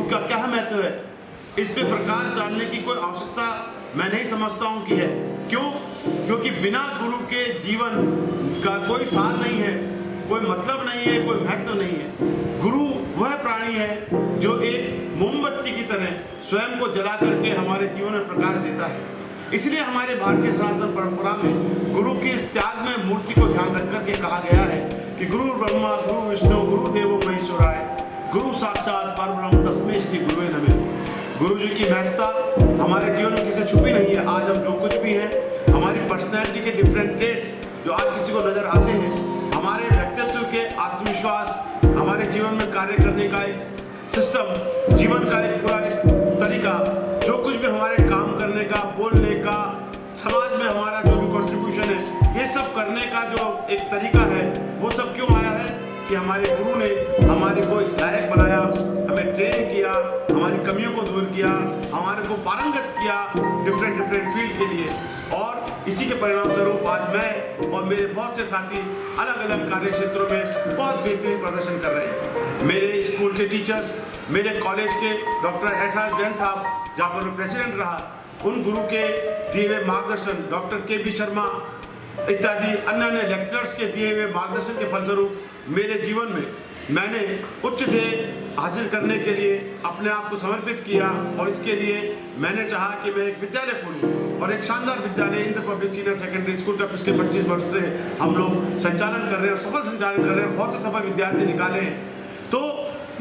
का क्या महत्व है, इस पे प्रकाश डालने की कोई आवश्यकता मैं नहीं समझता हूँ कि है। क्यों? क्योंकि बिना गुरु के जीवन का कोई सार नहीं है, कोई मतलब नहीं है, कोई महत्व नहीं है। गुरु वह प्राणी है जो एक मोमबत्ती की तरह स्वयं को जला करके हमारे जीवन में प्रकाश देता है। इसलिए हमारे भारतीय सनातन परंपरा में गुरु की इस त्याग में मूर्ति को ध्यान रख करके कहा गया है कि गुरु ब्रह्मा गुरु विष्णु गुरु देवो महेश्वराय, गुरु साक्षात परब्रह्म तस्मै श्री गुरुवे नमः। गुरु जी की महत्ता हमारे जीवन में किसी छुपी नहीं है। आज हम जो कुछ भी हैं, हमारी पर्सनैलिटी के डिफरेंट ट्रेट्स जो आज किसी को नजर आते हैं, हमारे व्यक्तित्व के आत्मविश्वास, हमारे जीवन में कार्य करने का एक सिस्टम, जीवन का एक पूरा तरीका, जो कुछ भी हमारे काम करने का, बोलने का, समाज में हमारा जो भी कंट्रीब्यूशन है, ये सब करने का जो एक तरीका है, वो सब क्यों आया है कि हमारे गुरु ने हमारे को इस लायक बनाया, हमें ट्रेन किया, हमारी कमियों को दूर किया, हमारे को पारंगत किया डिफरेंट फील्ड के लिए। और इसी के परिणाम स्वरूप आज मैं और मेरे बहुत से साथी अलग अलग कार्य क्षेत्रों में बहुत बेहतरीन प्रदर्शन कर रहे हैं। मेरे स्कूल के टीचर्स, मेरे कॉलेज के डॉक्टर एसआर जैन साहब, जहाँ पर मैं प्रेसिडेंट रहा, उन गुरु के दिए हुए मार्गदर्शन, डॉक्टर के शर्मा इत्यादि अन्य लेक्चरर्स के दिए हुए मार्गदर्शन के फलस्वरूप मेरे जीवन में मैंने उच्च ध्येय हासिल करने के लिए अपने आप को समर्पित किया। और इसके लिए मैंने चाहा कि मैं एक विद्यालय खोलूं, और एक शानदार विद्यालय Indra public senior secondary school का पिछले 25 वर्ष से हम लोग संचालन कर रहे हैं और सफल संचालन कर रहे हैं। बहुत से सफल विद्यार्थी निकाले हैं। तो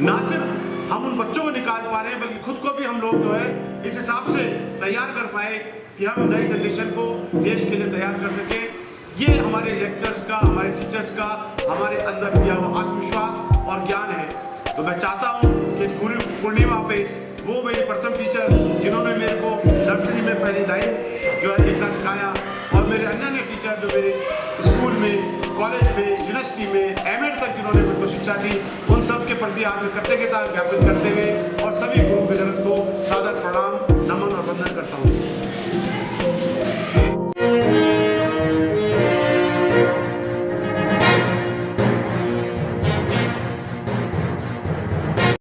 ना सिर्फ हम उन बच्चों को निकाल पा रहे हैं, बल्कि खुद को भी हम लोग जो है इस हिसाब से तैयार कर पाए कि हम नई जनरेशन को देश के लिए तैयार कर सकें। ये हमारे लेक्चर्स का, हमारे टीचर्स का, हमारे अंदर दिया हुआ आत्मविश्वास और ज्ञान है। तो मैं चाहता हूँ कि इस गुरु पूर्णिमा पे वो मेरे प्रथम टीचर जिन्होंने मेरे को नर्सरी में पहली लाइन जो है लिखना सिखाया, और मेरे अन्य टीचर जो मेरे स्कूल में, कॉलेज में, यूनिवर्सिटी में, एमएड तक जिन्होंने मेरे को शिक्षा दी, उन सब के प्रति आज मैं कृतज्ञता ज्ञापित करते हुए और सभी गुरु के जगत को सादर प्रणाम, नमन और वंदन करता हूँ।